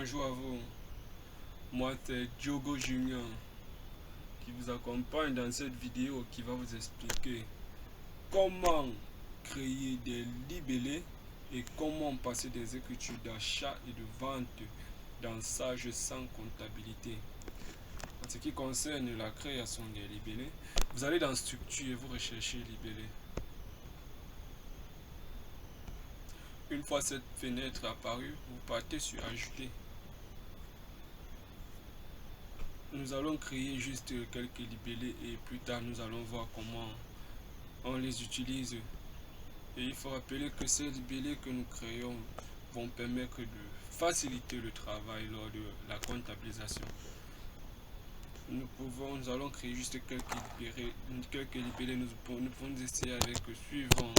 Bonjour à vous, moi c'est Diogo Junior qui vous accompagne dans cette vidéo qui va vous expliquer comment créer des libellés et comment passer des écritures d'achat et de vente dans Sage sans comptabilité. En ce qui concerne la création des libellés, vous allez dans Structure et vous recherchez libellé. Une fois cette fenêtre apparue, vous partez sur Ajouter. Nous allons créer juste quelques libellés et plus tard nous allons voir comment on les utilise. Et il faut rappeler que ces libellés que nous créons vont permettre de faciliter le travail lors de la comptabilisation. Nous allons créer juste quelques libellés. Nous pouvons essayer avec le suivant: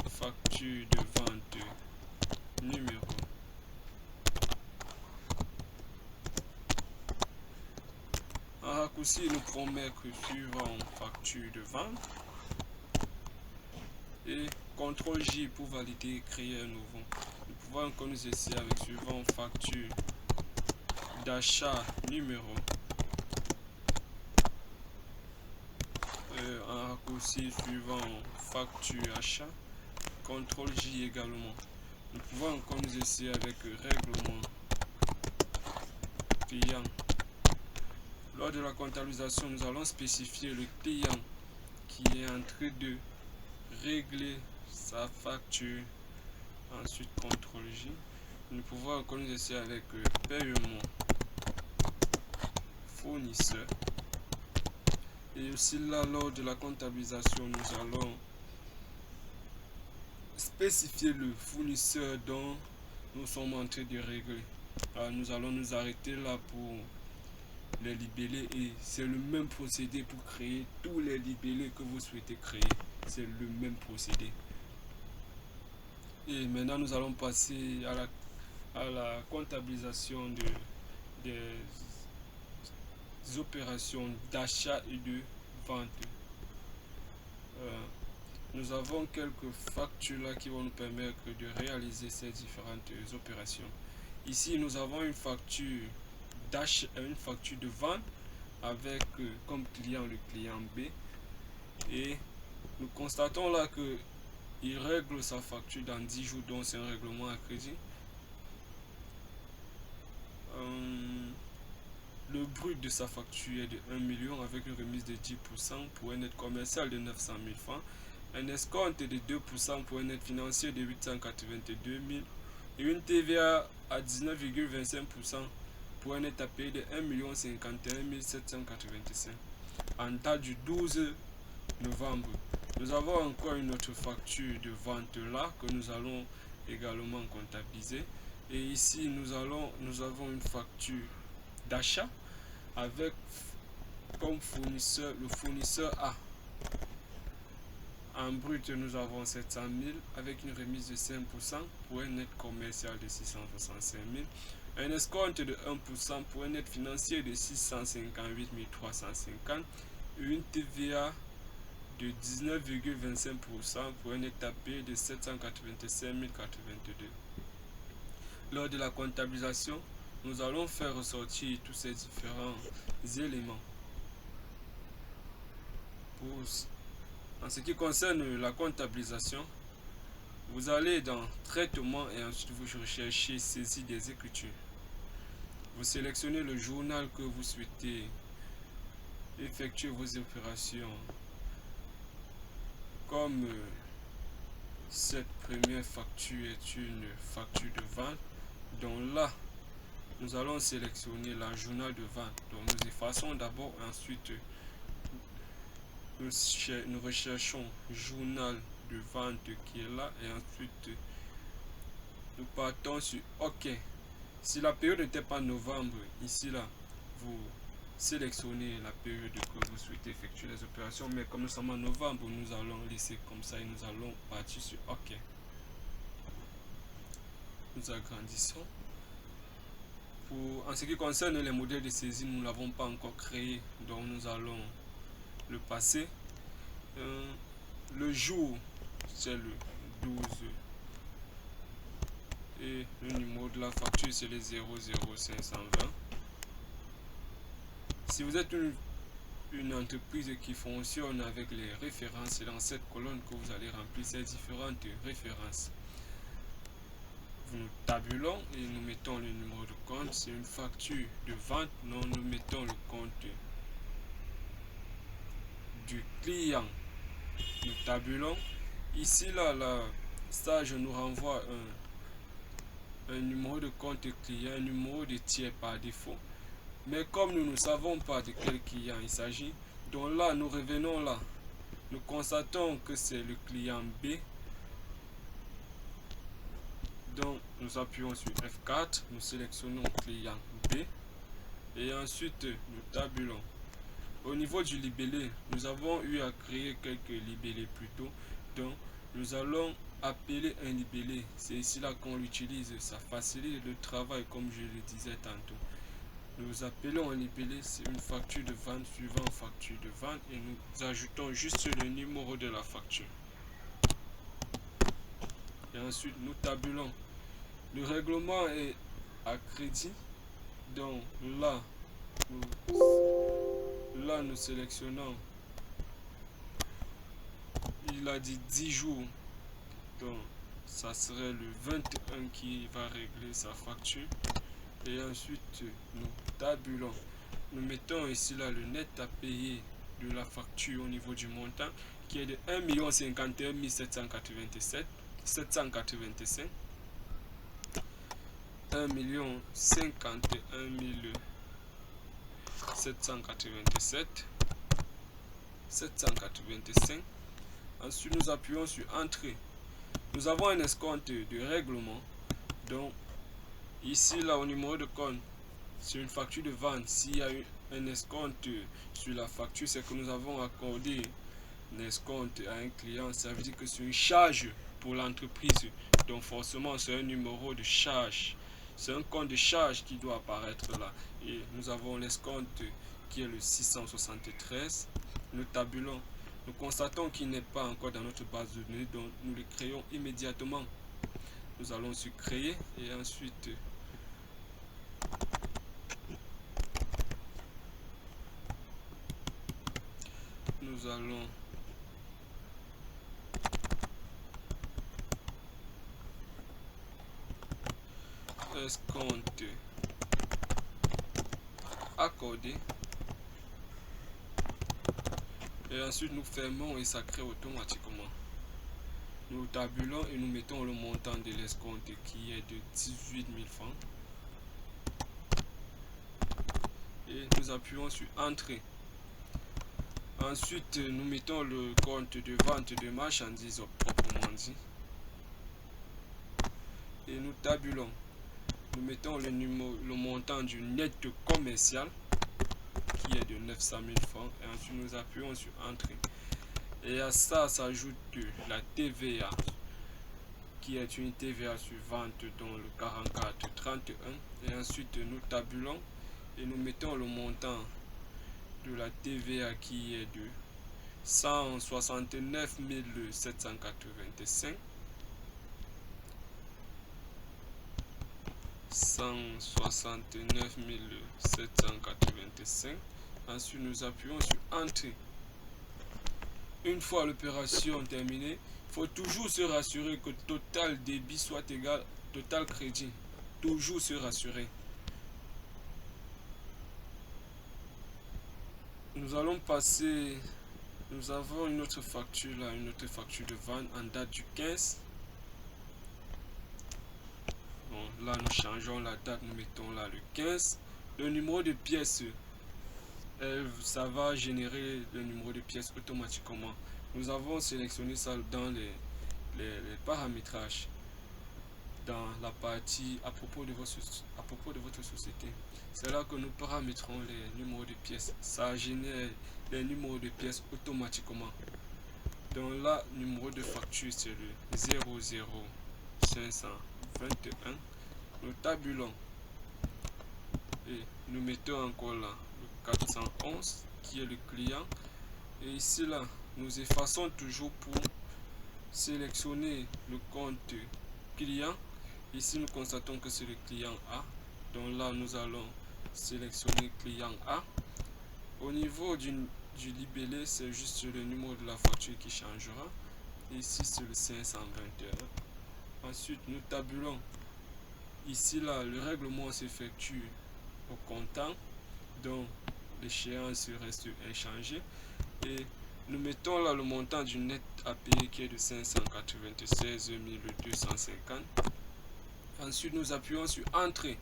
facture de vente, numéro. En raccourci, nous pouvons mettre suivant facture de vente et CTRL-J pour valider et créer un nouveau. Nous pouvons encore nous essayer avec suivant facture d'achat numéro. En raccourci suivant facture achat, CTRL-J également. Nous pouvons encore nous essayer avec règlement client. Lors de la comptabilisation, nous allons spécifier le client qui est en train de régler sa facture. Ensuite CTRL-J. Nous pouvons encore nous essayer avec paiement fournisseur. Et aussi là, lors de la comptabilisation, nous allons spécifier le fournisseur dont nous sommes en train de régler. Alors, nous allons nous arrêter là pour les libellés et c'est le même procédé pour créer tous les libellés que vous souhaitez créer. C'est le même procédé. Et maintenant, nous allons passer à la comptabilisation des opérations d'achat et de vente. Nous avons quelques factures là qui vont nous permettre de réaliser ces différentes opérations. Ici, nous avons une facture d'achat, une facture de vente avec comme client le client B. Et nous constatons là que il règle sa facture dans 10 jours, donc c'est un règlement à crédit. Le brut de sa facture est de 1 million avec une remise de 10% pour un net commercial de 900 000 francs. Un escompte de 2% pour un net financier de 882 000 et une TVA à 19,25% pour un net à payer de 1 051 785 en date du 12 novembre. Nous avons encore une autre facture de vente là que nous allons également comptabiliser. Et ici, nous avons une facture d'achat avec comme fournisseur le fournisseur A. En brut, nous avons 700 000 avec une remise de 5% pour un net commercial de 665 000. Un escompte de 1% pour un net financier de 658 350 et une TVA de 19,25% pour un net à payer de 785 082. Lors de la comptabilisation, nous allons faire ressortir tous ces différents éléments. En ce qui concerne la comptabilisation, vous allez dans Traitement et ensuite vous recherchez Saisie des écritures. Vous sélectionnez le journal que vous souhaitez effectuer vos opérations. Comme cette première facture est une facture de vente, donc là, nous allons sélectionner la journal de vente. Donc nous effaçons d'abord, ensuite nous recherchons journal de vente qui est là et ensuite nous partons sur OK. Si la période n'était pas novembre, ici là, vous sélectionnez la période que vous souhaitez effectuer les opérations, mais comme nous sommes en novembre, nous allons laisser comme ça et nous allons partir sur OK. Nous agrandissons. En ce qui concerne les modèles de saisie, nous ne l'avons pas encore créé, donc nous allons le passer. Le jour, c'est le 12 Et le numéro de la facture, c'est le 00520. Si vous êtes une entreprise qui fonctionne avec les références, c'est dans cette colonne que vous allez remplir ces différentes références. Nous tabulons et nous mettons le numéro de compte. C'est une facture de vente. Nous mettons le compte du client. Nous tabulons. Ici, ça, je nous renvoie un numéro de compte client, un numéro de tiers par défaut. Mais comme nous ne savons pas de quel client il s'agit, donc là, nous revenons là. Nous constatons que c'est le client B. Donc, nous appuyons sur F4, nous sélectionnons client B et ensuite nous tabulons. Au niveau du libellé, nous avons eu à créer quelques libellés plus tôt. Donc, nous allons appeler un libellé. C'est ici là qu'on l'utilise. Ça facilite le travail comme je le disais tantôt. Nous appelons un libellé, c'est une facture de vente suivant facture de vente et nous ajoutons juste le numéro de la facture. Et ensuite, nous tabulons. Le règlement est à crédit. Donc là, nous sélectionnons. Il a dit 10 jours. Donc, ça serait le 21 qui va régler sa facture. Et ensuite, nous tabulons. Nous mettons ici là le net à payer de la facture au niveau du montant qui est de 1 051 785. 1 051 785. Ensuite, nous appuyons sur Entrée. Nous avons un escompte de règlement. Donc, ici, là, au numéro de compte, sur une facture de vente, s'il y a un escompte sur la facture, c'est que nous avons accordé un escompte à un client. Ça veut dire que c'est une charge pour l'entreprise. Donc, forcément, c'est un numéro de charge. C'est un compte de charge qui doit apparaître là. Et nous avons l'escompte qui est le 673. Nous tabulons. Nous constatons qu'il n'est pas encore dans notre base de données, donc nous le créons immédiatement. Nous allons sur créer et ensuite nous allons escompte accordé et ensuite nous fermons et ça crée automatiquement. Nous tabulons et nous mettons le montant de l'escompte qui est de 18 000 francs et nous appuyons sur Entrée. Ensuite, nous mettons le compte de vente de marchandises proprement dit et nous tabulons. Nous mettons le montant du net commercial qui est de 900 000 francs et ensuite nous appuyons sur Entrée. Et à ça s'ajoute la TVA qui est une TVA sur vente dans le 4431 et ensuite nous tabulons et nous mettons le montant de la TVA qui est de 169 785. 169 785. Ensuite, nous appuyons sur Entrée. Une fois l'opération terminée, il faut toujours se rassurer que total débit soit égal total crédit. Toujours se rassurer. Nous allons passer. Nous avons une autre facture là, une autre facture de vente en date du 15. Bon, là, nous changeons la date, nous mettons là le 15. Le numéro de pièce, ça va générer le numéro de pièce automatiquement. Nous avons sélectionné ça dans les paramétrages, dans la partie à propos de votre société. C'est là que nous paramétrons les numéros de pièces. Ça génère les numéros de pièces automatiquement. Donc là, numéro de facture, c'est le 00521. Nous tabulons et nous mettons encore là le 411 qui est le client. Et ici là, nous effaçons toujours pour sélectionner le compte client Ici, nous constatons que c'est le client A. Donc là, nous allons sélectionner client A. Au niveau du libellé, c'est juste le numéro de la facture qui changera. Ici, c'est le 521. Ensuite, nous tabulons. Ici, là, le règlement s'effectue au comptant. Donc, l'échéance reste inchangée. Et nous mettons là le montant du net à payer qui est de 596 250. Ensuite, nous appuyons sur Entrée.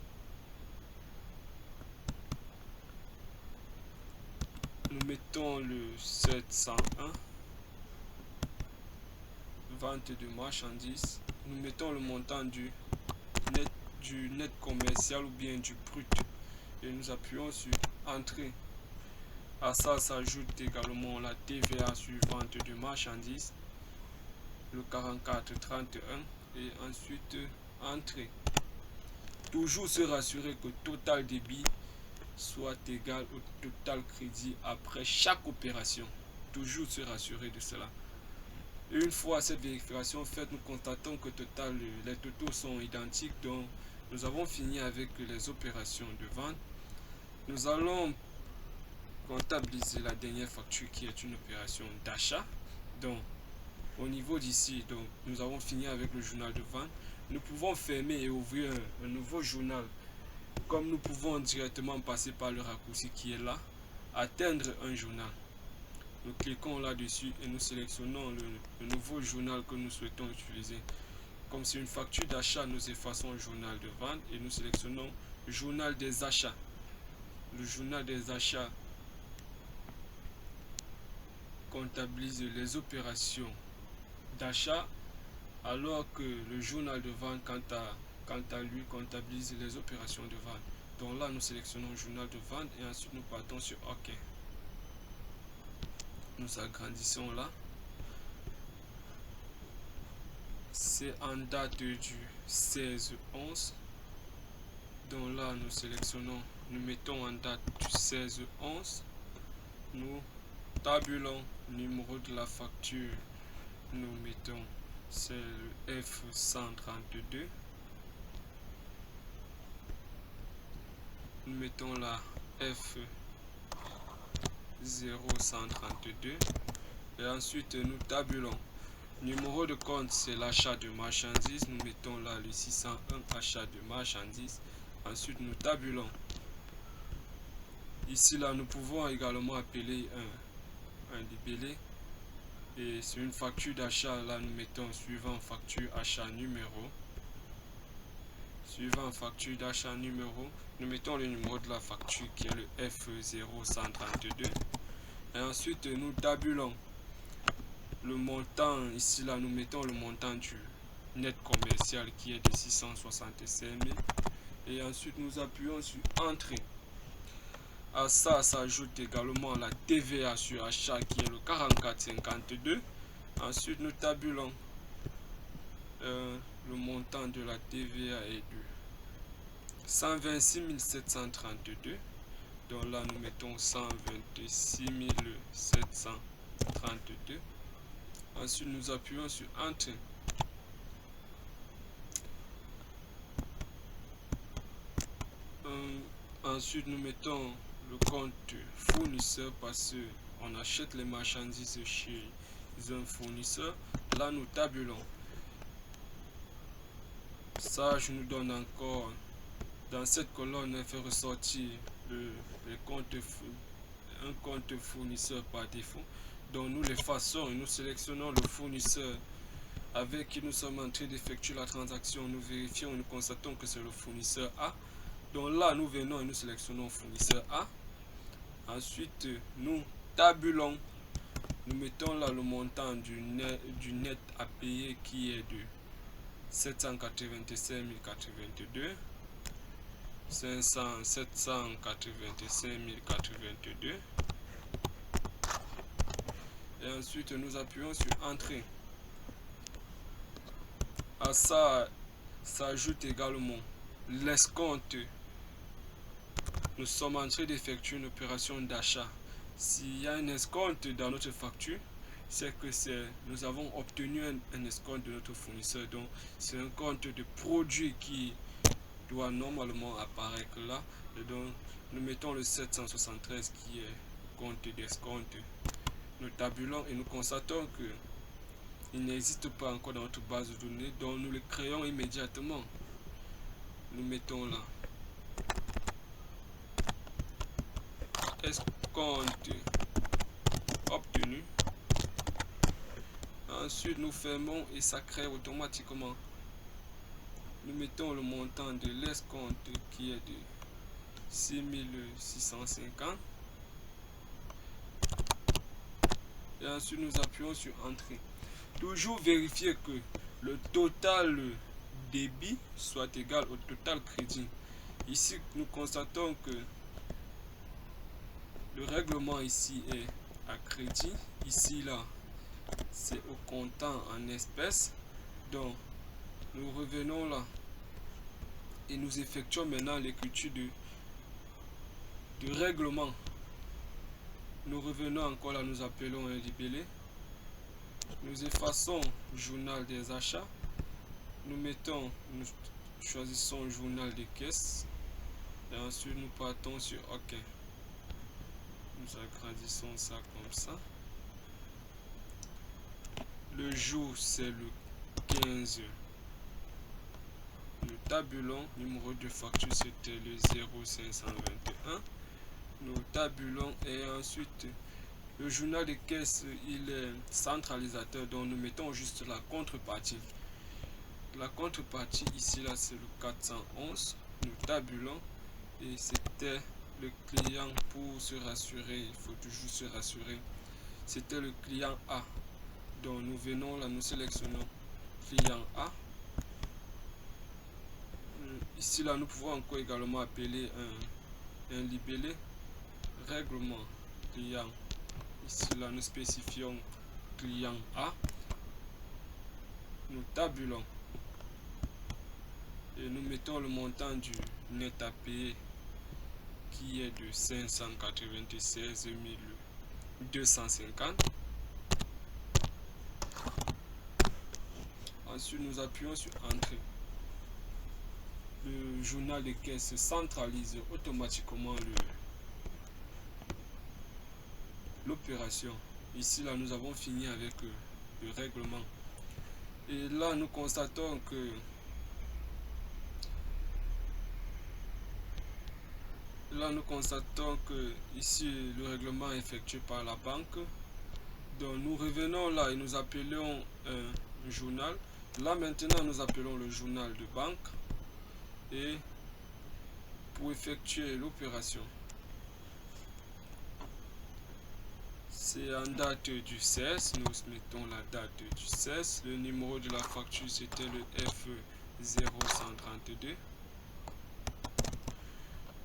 Nous mettons le 701. Vente de marchandises. Nous mettons le montant du net commercial ou bien du brut. Et nous appuyons sur Entrée. À ça s'ajoute également la TVA sur vente de marchandises, le 4431, et ensuite Entrée. Toujours se rassurer que total débit soit égal au total crédit après chaque opération. Toujours se rassurer de cela. Et une fois cette vérification faite, nous constatons que les totaux sont identiques. Donc nous avons fini avec les opérations de vente. Nous allons comptabiliser la dernière facture qui est une opération d'achat. Donc au niveau d'ici, donc nous avons fini avec le journal de vente. Nous pouvons fermer et ouvrir un nouveau journal, comme nous pouvons directement passer par le raccourci qui est là, atteindre un journal. Nous cliquons là-dessus et nous sélectionnons le nouveau journal que nous souhaitons utiliser. Comme c'est une facture d'achat, nous effaçons le journal de vente et nous sélectionnons le journal des achats. Le journal des achats comptabilise les opérations d'achat, alors que le journal de vente, quant à lui, comptabilise les opérations de vente. Donc là, nous sélectionnons le journal de vente et ensuite nous partons sur OK. Nous agrandissons là. C'est en date du 16-11. Donc là, nous sélectionnons, nous mettons en date du 16-11. Nous tabulons numéro de la facture. Nous mettons, c'est le F132. Nous mettons la F0132. Et ensuite, nous tabulons. Numéro de compte, c'est l'achat de marchandises. Nous mettons là le 601 achat de marchandises. Ensuite, nous tabulons. Ici, là, nous pouvons également appeler un libellé. Et sur une facture d'achat, là, nous mettons suivant facture achat numéro. Suivant facture d'achat numéro, nous mettons le numéro de la facture qui est le F0132. Et ensuite, nous tabulons le montant. Ici, là, nous mettons le montant du net commercial qui est de 665 000. Et ensuite, nous appuyons sur Entrée. À ça s'ajoute également la TVA sur achat qui est le 44,52. Ensuite, nous tabulons. Le montant de la TVA est de 126 732. Donc là, nous mettons 126 732. Ensuite, nous appuyons sur Entrée. Ensuite, nous mettons le compte fournisseur parce qu'on achète les marchandises chez un fournisseur. Là, nous tabulons. Ça, je nous donne encore, dans cette colonne, elle fait ressortir un compte fournisseur par défaut. Donc, nous l'effaçons et nous sélectionnons le fournisseur avec qui nous sommes en train d'effectuer la transaction. Nous vérifions et nous constatons que c'est le fournisseur A. Donc là, nous venons et nous sélectionnons fournisseur A. Ensuite, nous tabulons. Nous mettons là le montant du net à payer qui est de 785 082. 785 082. Et ensuite, nous appuyons sur Entrée. À ça s'ajoute également l'escompte. Nous sommes en train d'effectuer une opération d'achat. S'il y a un escompte dans notre facture, c'est que nous avons obtenu un escompte de notre fournisseur. Donc c'est un compte de produit qui doit normalement apparaître là. Et donc nous mettons le 773 qui est compte d'escompte. Nous tabulons et nous constatons que il n'existe pas encore dans notre base de données, donc nous le créons immédiatement. Nous mettons là escompte obtenu. Ensuite nous fermons et ça crée automatiquement. Nous mettons le montant de l'escompte qui est de 6650 et ensuite nous appuyons sur entrée. Toujours vérifier que le total débit soit égal au total crédit. Ici nous constatons que le règlement ici est à crédit, ici là c'est au comptant en espèces. Donc nous revenons là et nous effectuons maintenant l'écriture de règlement. Nous revenons encore là, nous appelons un libellé. Nous effaçons journal des achats. Nous choisissons journal des caisses. Et ensuite nous partons sur OK. Nous agrandissons ça comme ça. Le jour c'est le 15. Nous tabulons. Numéro de facture c'était le 0521. Nous tabulons et ensuite le journal de caisse il est centralisateur, donc nous mettons juste la contrepartie. La contrepartie ici là c'est le 411. Nous tabulons et c'était le client. Pour se rassurer, il faut toujours se rassurer, c'était le client A. Donc nous venons là, nous sélectionnons client A. Ici là nous pouvons encore également appeler un libellé règlement client. Ici là nous spécifions client A. Nous tabulons et nous mettons le montant du net à payer qui est de 596 250. Ensuite nous appuyons sur entrée. Le journal de caisse centralise automatiquement l'opération. Ici là nous avons fini avec le règlement et là nous constatons que ici le règlement est effectué par la banque. Donc nous revenons là et nous appelons un journal. Là maintenant nous appelons le journal de banque et pour effectuer l'opération c'est en date du 16. Nous mettons la date du 16. Le numéro de la facture c'était le F0132.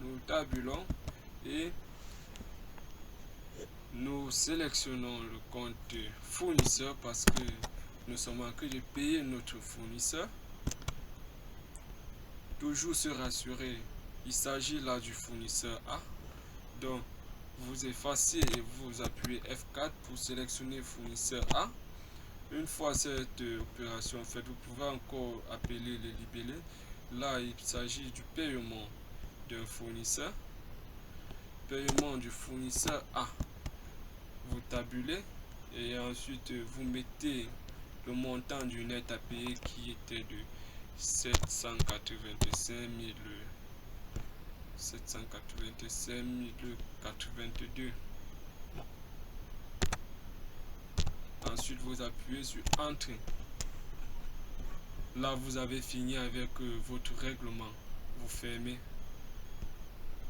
Nous tabulons et nous sélectionnons le compte fournisseur parce que nous sommes en train de payer notre fournisseur. Toujours se rassurer, il s'agit là du fournisseur A. Donc vous effacez et vous appuyez F4 pour sélectionner fournisseur A. Une fois cette opération faite, vous pouvez encore appeler le libellé. Là il s'agit du paiement d'un fournisseur. Paiement du fournisseur A. Vous tabulez et ensuite vous mettez le montant du net à payer qui était de 785 082. Ensuite vous appuyez sur entrée. Là vous avez fini avec votre règlement. Vous fermez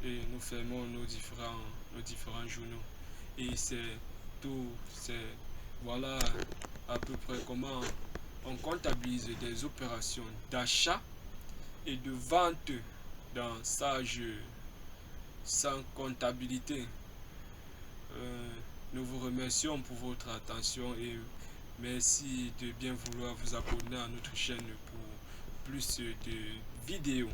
et nous fermons nos différents journaux. Et c'est tout, voilà à peu près comment on comptabilise des opérations d'achat et de vente dans Sage sans comptabilité. Nous vous remercions pour votre attention et merci de bien vouloir vous abonner à notre chaîne pour plus de vidéos.